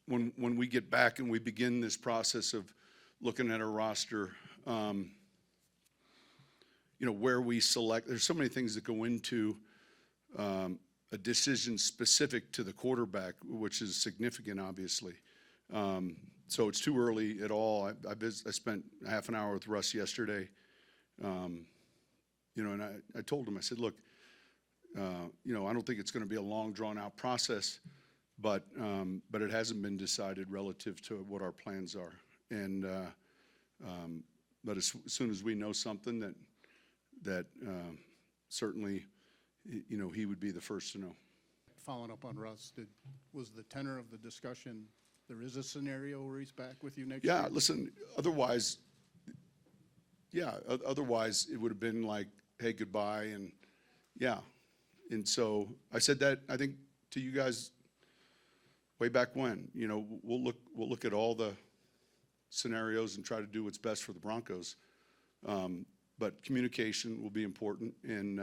when we get back and we begin this process of looking at our roster, where we select, there's so many things that go into a decision specific to the quarterback, which is significant, obviously. So it's too early at all. I spent half an hour with Russ yesterday, and I told him, I said, look, I don't think it's going to be a long, drawn-out process, but it hasn't been decided relative to what our plans are. And but as soon as we know something that certainly, he would be the first to know. Following up on Russ, was the tenor of the discussion, there is a scenario where he's back with you next year? Yeah, listen, otherwise it would have been like, hey, goodbye, and yeah. And so I said that, I think, to you guys way back when. We'll look at all the scenarios and try to do what's best for the Broncos. But communication will be important, and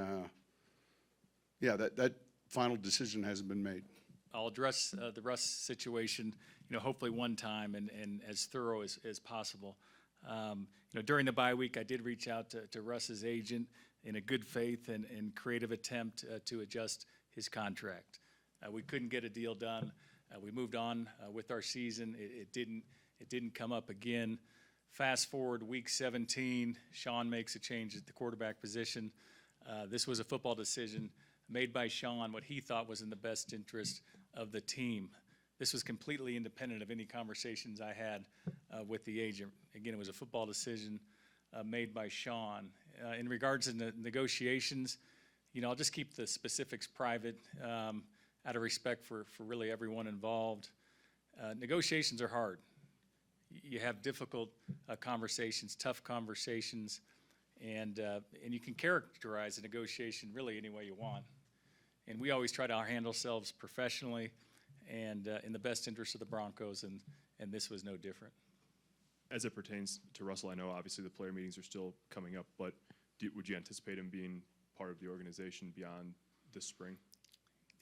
that final decision hasn't been made. I'll address the Russ situation, hopefully one time and as thorough as possible. During the bye week, I did reach out to Russ's agent in a good faith and creative attempt to adjust his contract. We couldn't get a deal done. We moved on with our season. It didn't come up again. Fast forward week 17, Sean makes a change at the quarterback position. This was a football decision made by Sean, what he thought was in the best interest of the team. This was completely independent of any conversations I had with the agent. Again, it was a football decision made by Sean. In regards to the negotiations, I'll just keep the specifics private out of respect for really everyone involved. Negotiations are hard. You have difficult conversations, tough conversations, and you can characterize a negotiation really any way you want. And we always try to handle ourselves professionally and in the best interest of the Broncos, and this was no different. As it pertains to Russell, I know obviously the player meetings are still coming up, but would you anticipate him being part of the organization beyond this spring?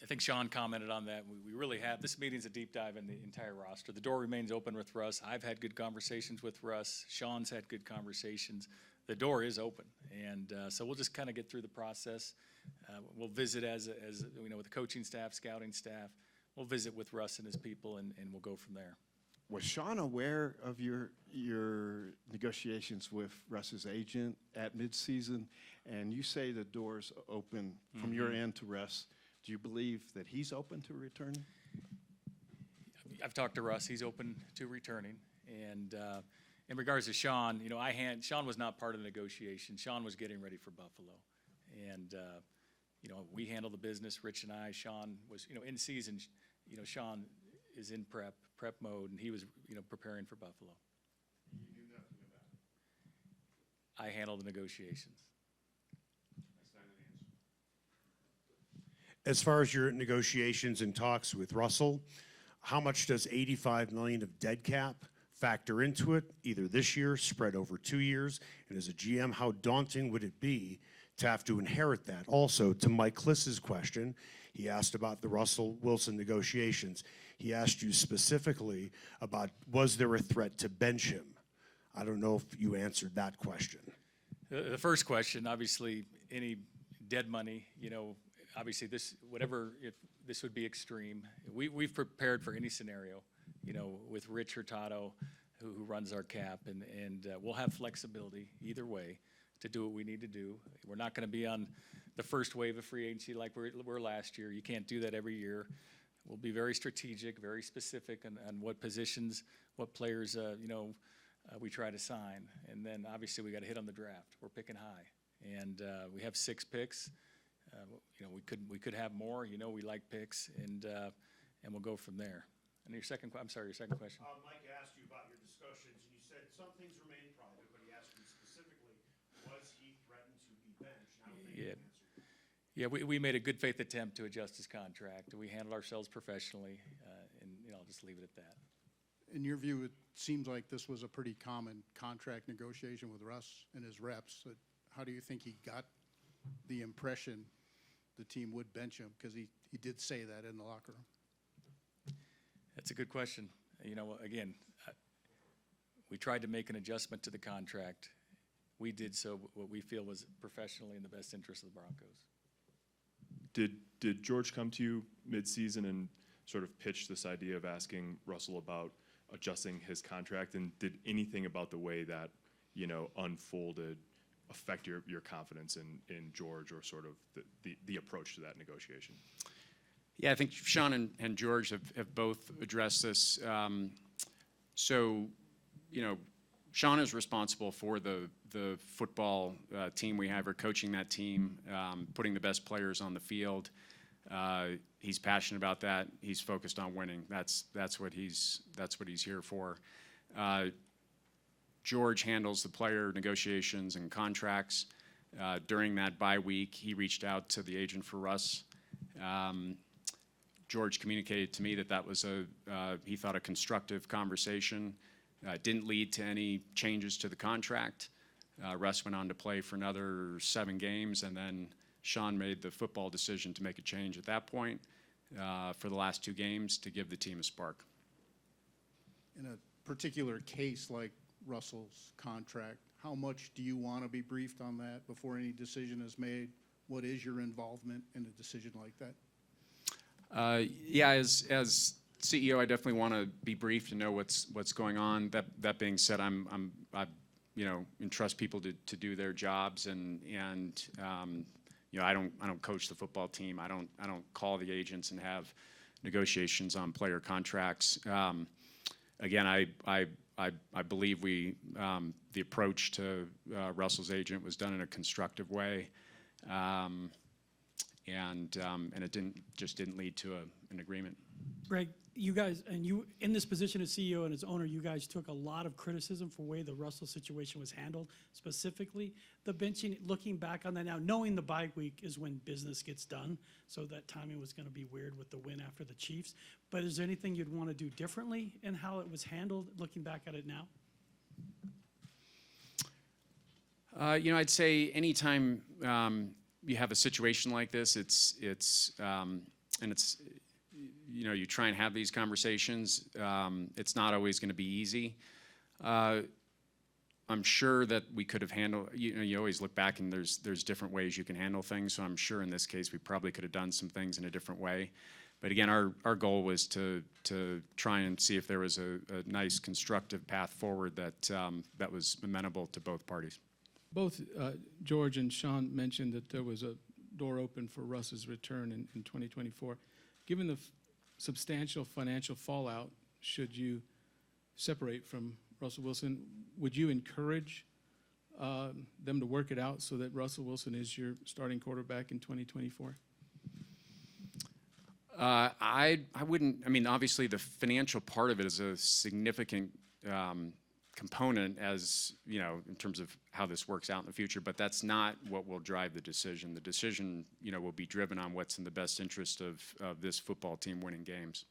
I think Sean commented on that. We really have. This meeting's a deep dive in the entire roster. The door remains open with Russ. I've had good conversations with Russ. Sean's had good conversations. The door is open, and so we'll just kind of get through the process. We'll visit as with the coaching staff, scouting staff. We'll visit with Russ and his people, and we'll go from there. Was Sean aware of your negotiations with Russ's agent at midseason? And you say the door's open from your end to Russ. Do you believe that he's open to returning? I've talked to Russ. He's open to returning. And in regards to Sean, Sean was not part of the negotiation. Sean was getting ready for Buffalo. And, we handled the business, Rich and I. Sean was, in season, Sean is in prep mode, and he was, preparing for Buffalo. You knew nothing about it? I handled the negotiations. As far as your negotiations and talks with Russell, how much does $85 million of dead cap factor into it, either this year, spread over 2 years? And as a GM, how daunting would it be to have to inherit that? Also, to Mike Kliss's question, he asked about the Russell Wilson negotiations. He asked you specifically about, was there a threat to bench him? I don't know if you answered that question. The first question, obviously, any dead money, obviously this would be extreme. We've prepared for any scenario, with Rich Hurtado, who runs our cap, and we'll have flexibility either way to do what we need to do. We're not going to be on the first wave of free agency like we were last year. You can't do that every year. We'll be very strategic, very specific on what positions, what players, we try to sign. And then obviously we got to hit on the draft. We're picking high, and we have 6 picks. We could have more. We like picks, and we'll go from there. And your second question. Mike asked you about your discussions, and you said some things remain private, but he asked you specifically, was he threatened to be benched? I don't think you answered that. Yeah, we made a good faith attempt to adjust his contract. We handled ourselves professionally, and I'll just leave it at that. In your view, it seems like this was a pretty common contract negotiation with Russ and his reps. How do you think he got the impression the team would bench him? Because he did say that in the locker room. That's a good question. you know, again, we tried to make an adjustment to the contract. We did so what we feel was professionally in the best interest of the Broncos. Did George come to you mid-season and sort of pitch this idea of asking Russell about adjusting his contract? And did anything about the way that, you know, unfolded affect your confidence in George, or sort of the approach to that negotiation? Yeah, I think Sean and George have both addressed this. So, you know, Sean is responsible for the football team we have, or coaching that team, putting the best players on the field. He's passionate about that. He's focused on winning. That's what he's here for. George handles the player negotiations and contracts. During that bye week, he reached out to the agent for Russ. George communicated to me that was he thought a constructive conversation. Didn't lead to any changes to the contract. Russ went on to play for another 7 games, and then Sean made the football decision to make a change at that point for the last 2 games to give the team a spark. In a particular case like Russell's contract, how much do you want to be briefed on that before any decision is made? What is your involvement in a decision like that? Yeah, as CEO, I definitely want to be briefed and know what's going on. That being said, I you know, entrust people to do their jobs, and you know, I don't coach the football team. I don't call the agents and have negotiations on player contracts. Again, I believe the approach to Russell's agent was done in a constructive way, and it didn't lead to an agreement. Greg, you guys, and you, in this position as CEO and as owner, you guys took a lot of criticism for the way the Russell situation was handled, specifically the benching. Looking back on that now, knowing the bye week is when business gets done, so that timing was going to be weird with the win after the Chiefs. But is there anything you'd want to do differently in how it was handled, looking back at it now? You know, I'd say anytime you have a situation like this, you know, you try and have these conversations. It's not always going to be easy. I'm sure that we could have handled, you know, you always look back and there's different ways you can handle things. So I'm sure in this case we probably could have done some things in a different way. But again, our goal was to try and see if there was a nice constructive path forward that was amenable to both parties. Both George and Sean mentioned that there was a door open for Russ's return in 2024. Given the substantial financial fallout, should you separate from Russell Wilson, would you encourage them to work it out so that Russell Wilson is your starting quarterback in 2024? I wouldn't. I mean, obviously the financial part of it is a significant component, as you know, in terms of how this works out in the future, but that's not what will drive the decision. The decision, you know, will be driven on what's in the best interest of this football team winning games.